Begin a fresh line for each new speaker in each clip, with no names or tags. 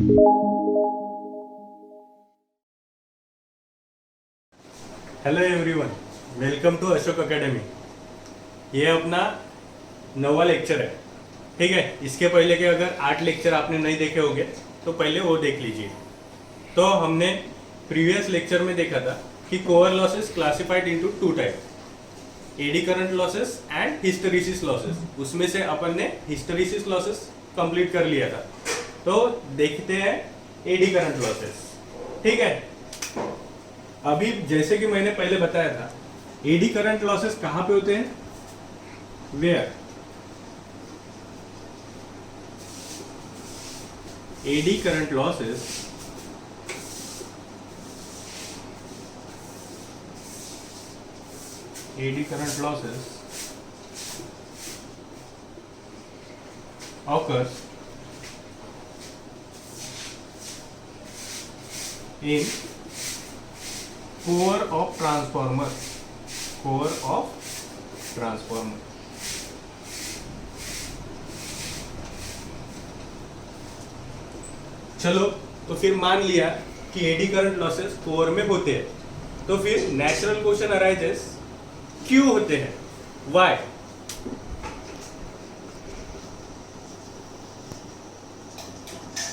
Hello everyone, welcome to Ashok academy. ये अपना 9वां lecture है। ठीक है, इसके पहले के अगर 8 लेक्चर आपने नहीं देखे होंगे तो पहले वो देख लीजिए। तो हमने प्रीवियस लेक्चर में देखा था कि core losses classified into 2 type, AD current losses and hysteresis losses. उसमें से अपन ने हिस्टेरिसिस लॉसेस कंप्लीट कर लिया था। तो देखते हैं एडी करंट लॉसेस। ठीक है, अभी जैसे कि मैंने पहले बताया था, एडी करंट लॉसेस कहां पे होते हैं? Where eddy current losses occurs in core of transformer. चलो, तो फिर मान लिया कि एडी करंट लॉसेस कोर में होते हैं, तो फिर नेचुरल क्वेश्चन अराइजेस, क्यों होते हैं, व्हाई?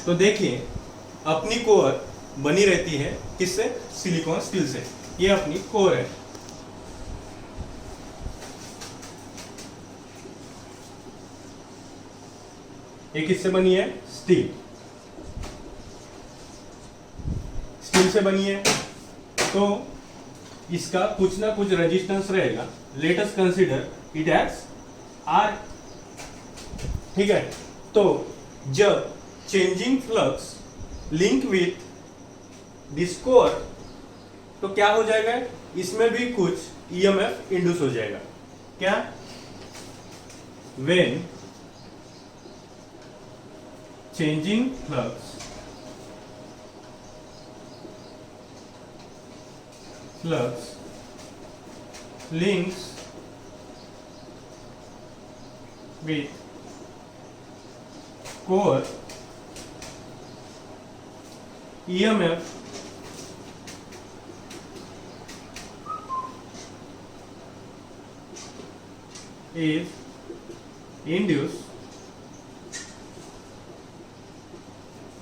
तो देखिए, अपनी कोर बनी रहती है किससे? सिलिकॉन स्टील से। ये अपनी कोर है। ये किससे बनी है? स्टील से बनी है। तो इसका कुछ ना कुछ रेजिस्टेंस रहेगा। Let us consider it as R. ठीक है, तो जब changing flux link with this core, तो क्या हो जाएगा? इसमें भी कुछ ईएमएफ इंड्यूस हो जाएगा। क्या? When changing flux links with core, EMF is induced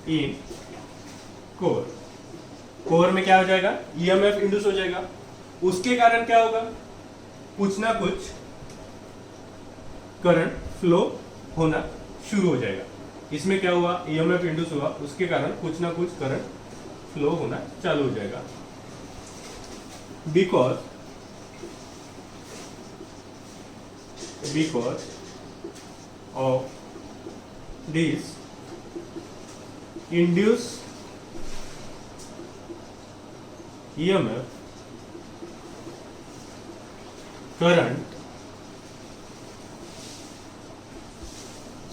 in core। Core में क्या हो जाएगा? ईएमएफ इंड्यूस हो जाएगा। उसके कारण क्या होगा? कुछ ना कुछ करंट फ्लो होना शुरू हो जाएगा। इसमें क्या हुआ? ईएमएफ इंड्यूस हुआ, उसके कारण कुछ ना कुछ करंट फ्लो होना चालू हो जाएगा। Because of this induce EMF, current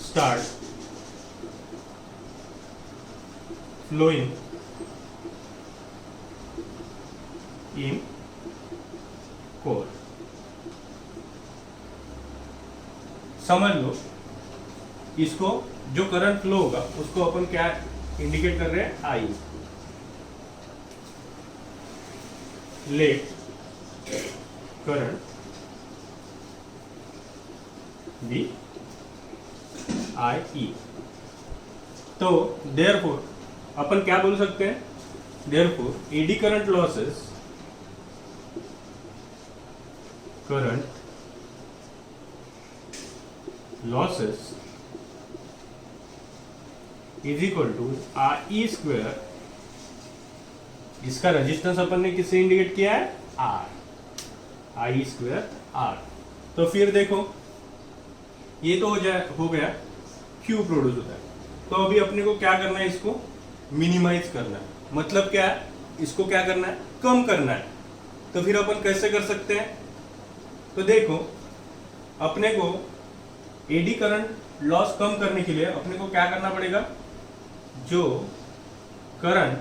start flowing in core। समझ लो, इसको जो करंट फ्लो होगा उसको अपन क्या इंडिकेट कर रहे हैं? I. Let current be I E. तो देयरफॉर अपन क्या बोल सकते हैं? Therefore eddy current losses is equal to I square. इसका रेजिस्टेंस अपन ने किससे इंडिकेट किया है? R, I square R. तो फिर देखो, ये तो हो गया क्यू प्रोड्यूस होता है। तो अभी अपने को क्या करना है? इसको मिनिमाइज करना है। मतलब क्या है? इसको क्या करना है? कम करना है। तो फिर अपन कैसे कर सकते हैं? तो देखो, अपने को एडी करंट लॉस कम करने के लिए अपने को क्या करना पड़ेगा? जो करंट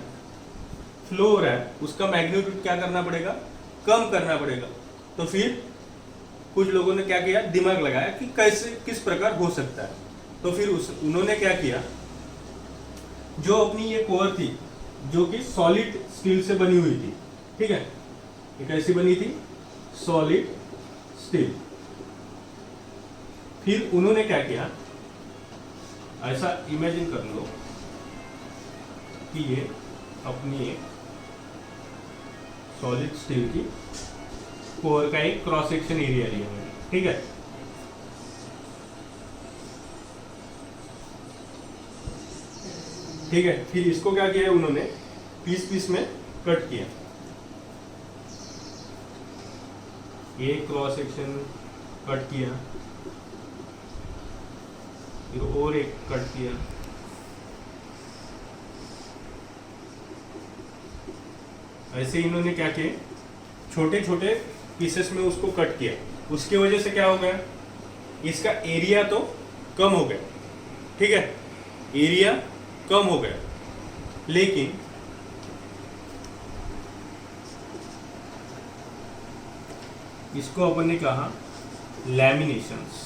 फ्लो हो रहा है उसका मैग्नीट्यूड क्या करना पड़ेगा? कम करना पड़ेगा। तो फिर कुछ लोगों ने क्या किया? दिमाग लगाया कि कैसे, किस प्रकार हो सकता है। तो फिर उन्होंने क्या किया? जो अपनी ये कोर थी जो कि सॉलिड स्टील से बनी हुई थी, ठीक है, ये कैसी बनी थी, सॉलिड स्टील। फिर उन्होंने क्या किया, ऐसा इमेजिन कर लो कि ये अपनी सॉलिड स्टील की कोर का एक क्रॉस सेक्शन एरिया लिया मैंने, ठीक है। ठीक है, फिर इसको क्या किया उन्होंने, पीस पीस में कट किया। ये क्रॉस सेक्शन कट किया, फिर और एक कट किया, ऐसे इन्होंने क्या किया, छोटे छोटे पीसेस में उसको कट किया। उसकी वजह से क्या हो गया, इसका एरिया तो कम हो गया, ठीक है, एरिया कम हो गया, लेकिन इसको अपन ने कहा लैमिनेशंस।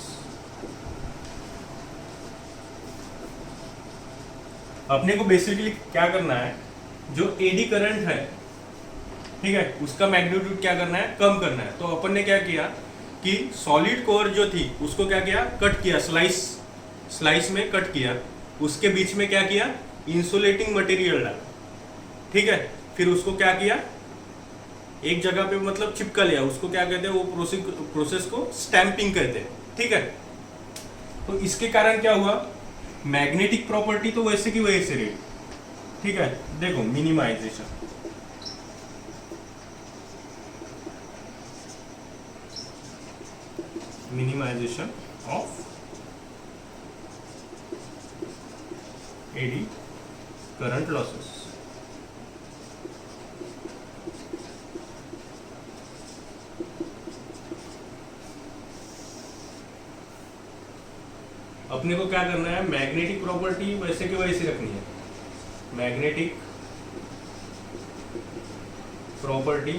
अपने को बेसिकली क्या करना है, जो एडी करंट है, ठीक है, उसका मैग्नीट्यूड क्या करना है, कम करना है। तो अपन ने क्या किया कि सॉलिड कोर जो थी उसको क्या किया, कट किया, स्लाइस में कट किया। उसके बीच में क्या किया, इंसुलेटिंग मटेरियल डाला, ठीक है। फिर उसको क्या किया, एक जगह पे मतलब चिपका लिया, उसको क्या कहते हैं, वो प्रोसेस को स्टैंपिंग कहते हैं, ठीक है। तो इसके कारण क्या हुआ, मैग्नेटिक प्रॉपर्टी तो वैसे की वैसे रही, ठीक है। देखो minimisation, minimisation of eddy current losses. अपने को क्या करना है, मैग्नेटिक प्रॉपर्टी वैसे की वैसे रखनी है। Magnetic property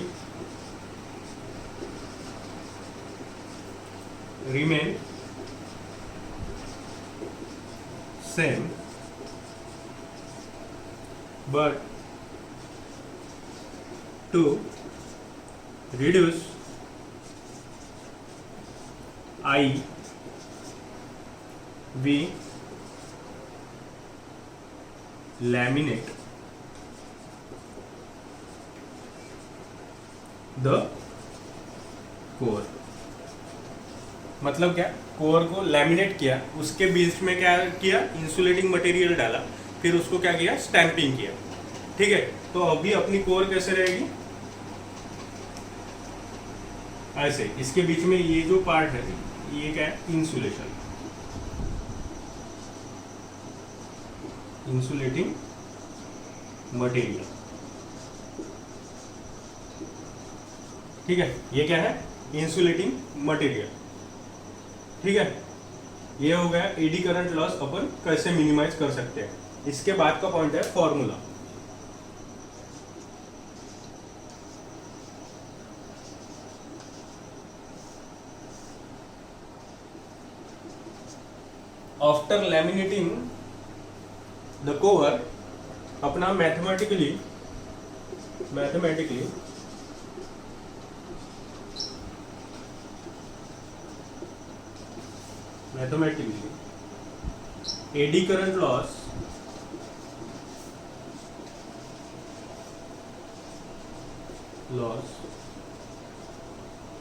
remain same but to reduce I we laminate the core। मतलब क्या, कोर को लैमिनेट किया, उसके बीच में क्या किया, इंसुलेटिंग मटेरियल डाला, फिर उसको क्या किया, स्टैंपिंग किया, ठीक है। तो अभी अपनी कोर कैसे रहेगी, ऐसे। इसके बीच में ये जो पार्ट है ये क्या है, इंसुलेशन, इंसुलेटिंग मटेरियल, ठीक है। ये क्या है, इंसुलेटिंग मटेरियल, ठीक है। ये हो गया एडी करंट लॉस अपन कैसे मिनिमाइज कर सकते हैं। इसके बाद का पॉइंट है formula. After laminating the core, अपना mathematically eddy current loss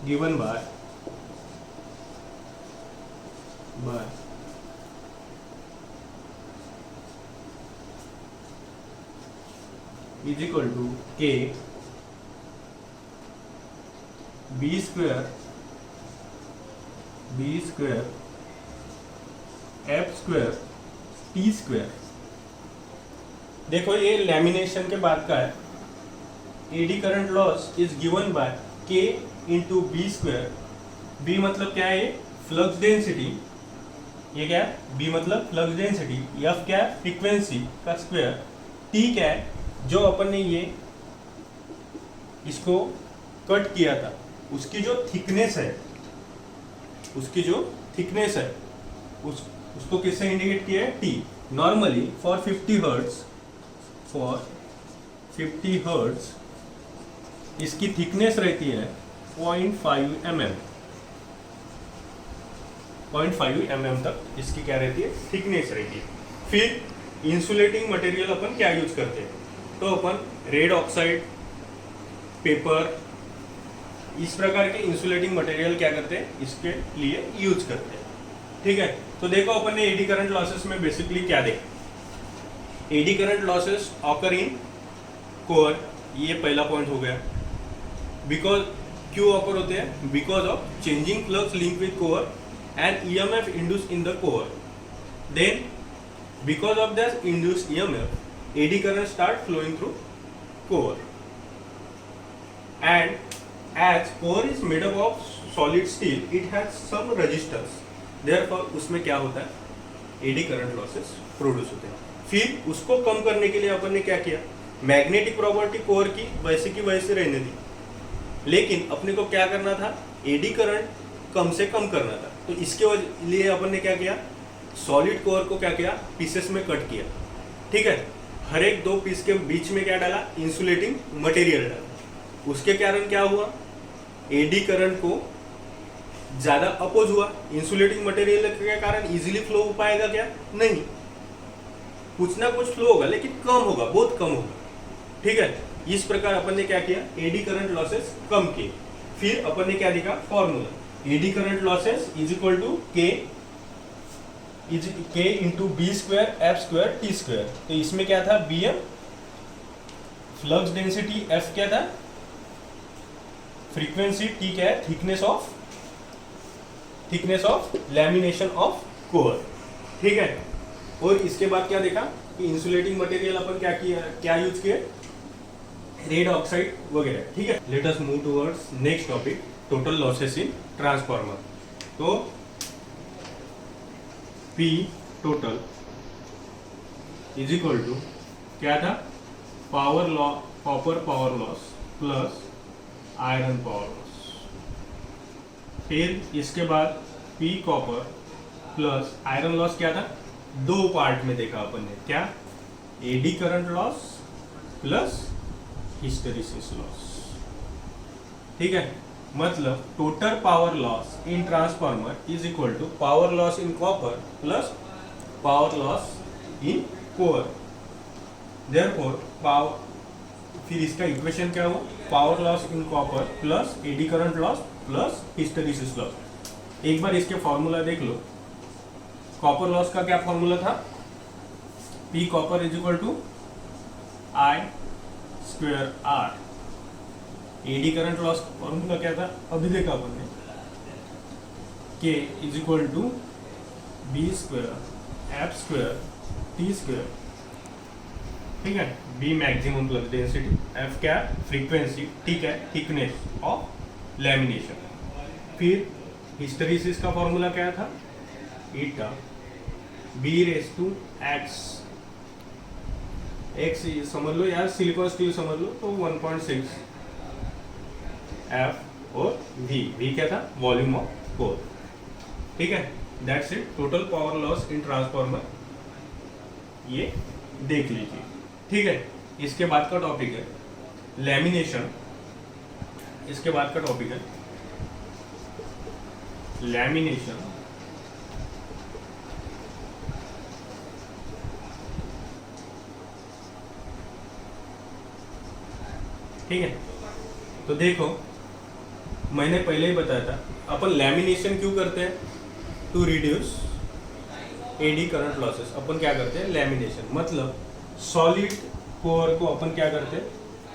given by is equal to K B square F square T square। देखो ये लैमिनेशन के बाद का है। Eddy current loss is given by K into B square. B मतलब क्या है, फ्लक्स डेंसिटी, ये क्या है, बी मतलब फ्लक्स डेंसिटी, एफ क्या है, फ्रीक्वेंसी का स्क्वायर, टी क्या है, जो अपन ने ये इसको कट किया था उसकी जो थिकनेस है, उसको किससे इंडिकेट किया है, T. Normally for 50 hertz for 50 hertz इसकी थिकनेस रहती है 0.5 mm। 0.5 mm तक इसकी क्या रहती है, थिकनेस रहती है। फिर इंसुलेटिंग मटेरियल अपन क्या यूज करते हैं, तो अपन रेड ऑक्साइड, पेपर, इस प्रकार के इंसुलेटिंग मटेरियल क्या करते हैं, इसके लिए यूज करते हैं। ठीक है, तो देखो अपन ने एडी करंट लॉसेस में बेसिकली क्या देखा, AD current losses occur in core, ये पहला पॉइंट हो गया। बिकॉज क्यों ऑकर होते हैं, because of changing flux link with core and EMF induce in the core. Then because of this induced EMF eddy current start flowing through core, and as core is made up of solid steel, it has some resistance, therefore उसमें क्या होता है, eddy current losses produce होते हैं। फिर उसको कम करने के लिए अपन ने क्या किया, मैग्नेटिक प्रॉपर्टी कोर की वैसे की वैसे रहने दी, लेकिन अपने को क्या करना था, एडी करंट कम से कम करना था। तो इसके लिए अपन ने क्या किया, सॉलिड कोर को क्या किया, पीसेस में कट किया। ठीक है, हर एक दो पीस के बीच में क्या डाला, इंसुलेटिंग मटेरियल डाला। उसके कारण क्या हुआ, एडी करंट को ज्यादा अपोज हुआ। इंसुलेटिंग मटेरियल के कारण इजीली फ्लो हो पाएगा क्या, नहीं, कुछ ना कुछ फ्लो होगा लेकिन कम होगा, बहुत कम होगा। ठीक है, इस प्रकार अपन ने क्या किया, एडी करंट लॉसेस कम किए। फिर अपन ने क्या देखा, formula, eddy current losses is equal to K into B square F square T square. तो इसमें क्या था, B M flux density, F क्या था, फ्रीक्वेंसी, टी क्या है, thickness of lamination of core. ठीक है, और इसके बाद क्या देखा कि इंसुलेटिंग मटेरियल अपन क्या यूज किए, रेड ऑक्साइड वगैरह। ठीक है, let us move towards next topic, total losses in transformer. तो P total is equal to क्या था, copper power loss plus iron power loss. फिर इसके बाद P copper plus iron loss क्या था, दो पार्ट में देखा अपन ने, क्या, eddy current loss plus hysteresis loss. ठीक है, मतलब total power loss in transformer is equal to power loss in copper plus power loss in core. Therefore power, फिर इसका इक्वेशन क्या हुआ, power loss in copper plus AD current loss plus hysteresis loss. एक बार इसके formula देख लो, copper loss का क्या formula था, P copper is equal to I square R. Eddy current loss formula क्या था, अभी देखा अपन ने, K is equal to B square F square T square. ठीक है, B maximum flux density, F क्या, फ्रीक्वेंसी, टी क्या, थिकनेस ऑफ लैमिनेशन। फिर हिस्टेरिसिस का फॉर्मूला क्या था, eta B raise to X, X समझ लो यार, सिलिकॉन स्टील समझ लो, तो 1.6 एफ, और वी क्या था, वॉल्यूम ऑफ कोर। ठीक है, that's it, total power loss in transformer ये देख लीजिए। ठीक है, इसके बाद का टॉपिक है लैमिनेशन। इसके बाद का टॉपिक है लैमिनेशन। ठीक है, तो देखो मैंने पहले ही बताया था, अपन लैमिनेशन क्यों करते हैं, to reduce eddy current losses. अपन क्या करते हैं, लैमिनेशन मतलब सॉलिड कोर को अपन क्या करते हैं,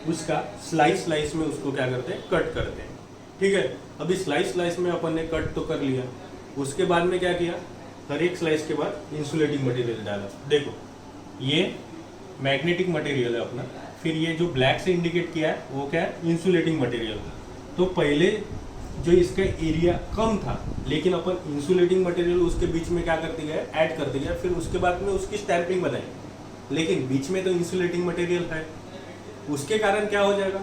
उसका स्लाइस में उसको क्या करते हैं, कट करते हैं। ठीक है, अभी स्लाइस में अपन ने कट तो कर लिया, उसके बाद में क्या किया, हर एक स्लाइस के बाद इंसुलेटिंग मटेरियल डाला। देखो ये मैग्नेटिक मटेरियल है अपना, फिर ये जो ब्लैक से इंडिकेट किया है वो क्या है, इंसुलेटिंग मटेरियल। तो पहले जो इसका एरिया कम था, लेकिन अपन इंसुलेटिंग मटेरियल उसके बीच में क्या करते गए, ऐड करते गए, फिर उसके बाद में उसकी स्टैंपिंग बनाई, लेकिन बीच में तो इंसुलेटिंग मटेरियल है, उसके कारण क्या हो जाएगा,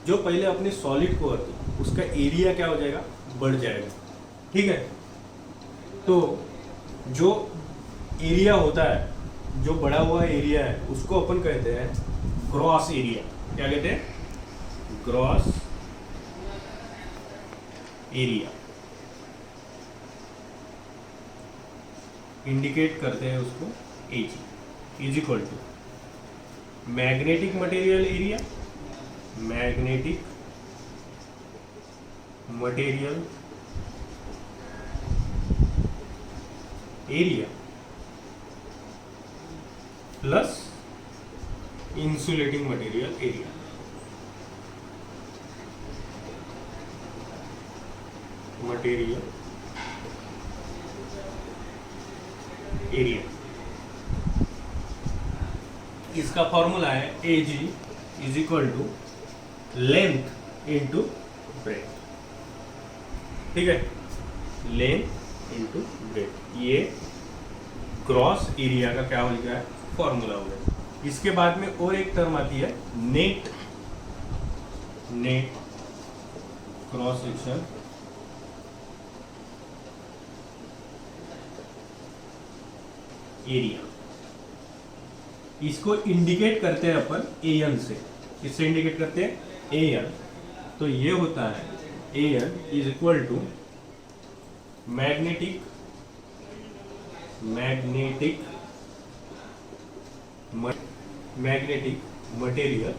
जो पहले अपनी सॉलिड कोर थी उसका एरिया क्या हो जाएगा, बढ़ जाएगा। ठीक है, तो जो एरिया होता है जो बड़ा हुआ एरिया है उसको अपन कहते हैं ग्रॉस एरिया। क्या कहते हैं? Gross area. इंडिकेट करते हैं उसको AG is equal to magnetic material area, magnetic material area plus insulating material area. Material area, इसका फॉर्मूला है AG is equal to length into breadth. ठीक है, लेंथ इंटू ब्रेथ, ये क्रॉस एरिया का क्या हो गया है? फॉर्मूला हो गया। इसके बाद में और एक टर्म आती है net, net cross section area. इसको इंडिकेट करते हैं अपन AN से। किससे इंडिकेट करते हैं? AN। तो ये होता है AN is equal to magnetic material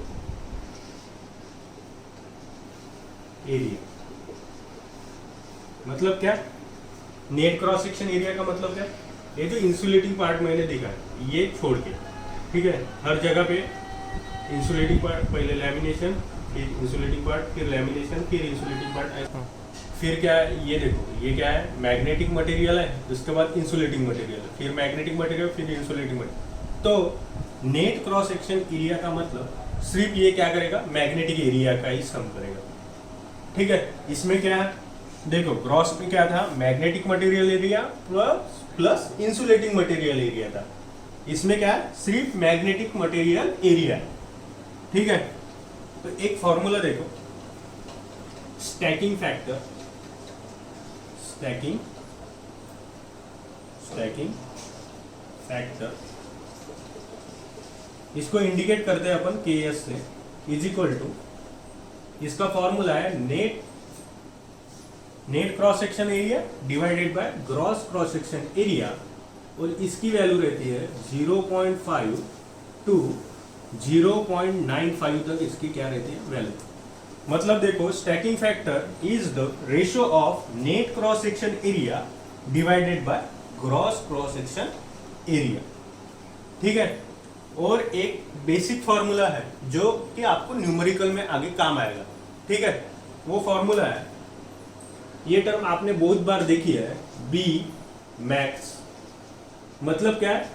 area. मतलब क्या? नेट क्रॉस सेक्शन एरिया का मतलब क्या? ये जो इंसुलेटिंग पार्ट मैंने देखा है ये छोड़ के, ठीक है, हर जगह पे इंसुलेटिंग पार्ट, पहले लैमिनेशन, फिर इंसुलेटिंग पार्ट, फिर लैमिनेशन, फिर इंसुलेटिंग पार्ट, ऐसा। फिर क्या है? ये देखो, ये क्या है? मैग्नेटिक मटेरियल है, उसके बाद इंसुलेटिंग मटेरियल, फिर मैग्नेटिक मटेरियल, फिर इंसुलेटिंग मटेरियल। तो नेट क्रॉस सेक्शन एरिया का मतलब सिर्फ ये क्या करेगा? मैग्नेटिक एरिया का ही सम करेगा। ठीक है, इसमें क्या है? देखो ग्रॉस में क्या था? Magnetic material area plus insulating material area था। इसमें क्या है? सिर्फ मैग्नेटिक मटेरियल एरिया है। ठीक है, तो एक फॉर्मूला देखो, स्टैकिंग फैक्टर, स्टैकिंग फैक्टर, इसको इंडिकेट करते हैं अपन KS से, इज इक्वल टू, इसका फॉर्मूला है net cross section area divided by gross cross section area, और इसकी वैल्यू रहती है 0.5 टू 0.95 तक इसकी क्या रहती है? वैल्यू। मतलब देखो, stacking factor is the ratio of net cross section area divided by gross cross section area. ठीक है, और एक बेसिक फॉर्मूला है जो कि आपको न्यूमेरिकल में आगे काम आएगा। ठीक है, वो फॉर्मूला है, ये टर्म आपने बहुत बार देखी है, B मैक्स। मतलब क्या है?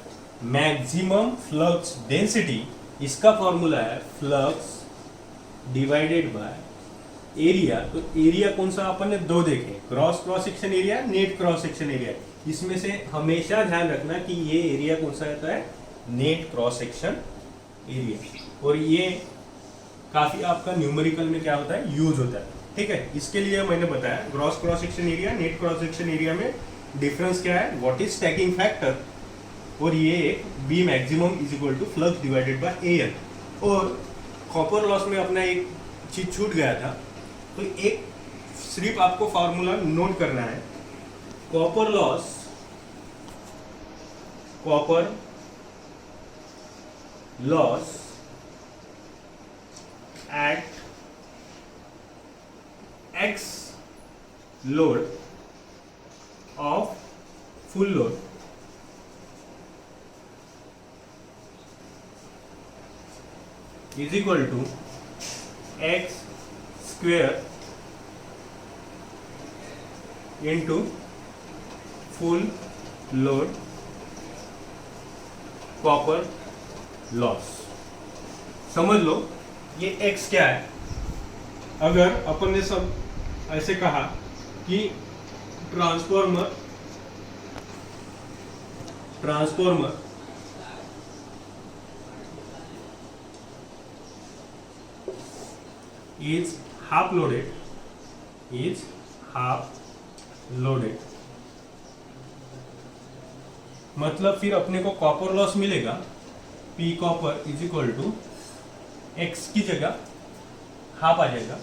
Maximum flux density. इसका फॉर्मूला है फ्लक्स डिवाइडेड बाय एरिया। तो एरिया कौन सा अपन ने दो देखे, cross section area, net cross section area. इसमें से हमेशा ध्यान रखना कि ये एरिया कौन सा रहता है? Net cross section area. और ये काफी आपका न्यूमेरिकल में क्या होता है? यूज होता है। ठीक है, इसके लिए मैंने बताया gross cross section area, net cross section area में डिफरेंस क्या है, व्हाट इज स्टैकिंग फैक्टर, और ये एक B maximum is equal to flux divided by AN। और कॉपर लॉस में अपना एक चीज छूट गया था, तो एक सिर्फ आपको फॉर्मूला नोट करना है, copper loss at X load of full load is equal to X square into full load copper loss. समझ लो ये X क्या है। अगर अपन ने सब ऐसे कहा कि ट्रांसफॉर्मर is half loaded मतलब फिर अपने को कॉपर लॉस मिलेगा, P copper is equal to X की जगह हाफ आ जाएगा,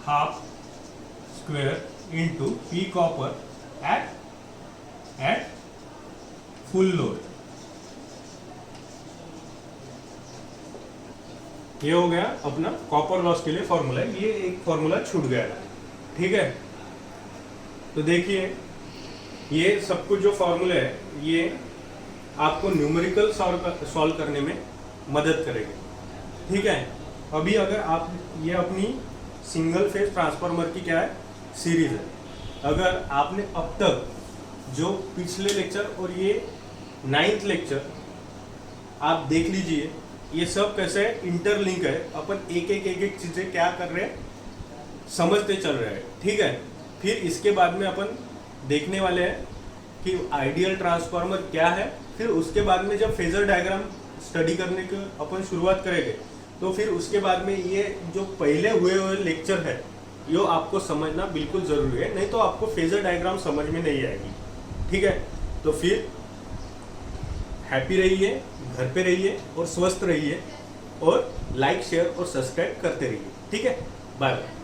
half square into P copper at full load. ये हो गया अपना कॉपर लॉस के लिए फॉर्मूला। ये एक फॉर्मूला छूट गया था, ठीक है। तो देखिए ये सब कुछ जो फॉर्मूला है ये आपको न्यूमेरिकल सॉल्व करने में मदद करेगा, ठीक है। अभी अगर आप ये अपनी सिंगल फेज ट्रांसफार्मर की क्या है सीरीज है, अगर आपने अब तक जो पिछले लेक्चर और ये 9th लेक्चर आप देख लीजिए, ये सब कैसे इंटरलिंक है, अपन एक एक चीजें क्या कर रहे हैं समझते चल रहे हैं, ठीक है। फिर इसके बाद में अपन देखने वाले हैं कि आइडियल ट्रांसफार्मर क्या है, फिर उसके बाद में जब फेजर डायग्राम स्टडी करने की अपन शुरुआत करेंगे तो फिर उसके बाद में ये जो पहले हुए लेक्चर है ये आपको समझना बिल्कुल जरूरी है, नहीं तो आपको फेजर डायग्राम समझ में नहीं आएगी, ठीक है। तो फिर हैप्पी रहिए, घर पे रहिए और स्वस्थ रहिए और लाइक शेयर और सब्सक्राइब करते रहिए, ठीक है। Bye bye.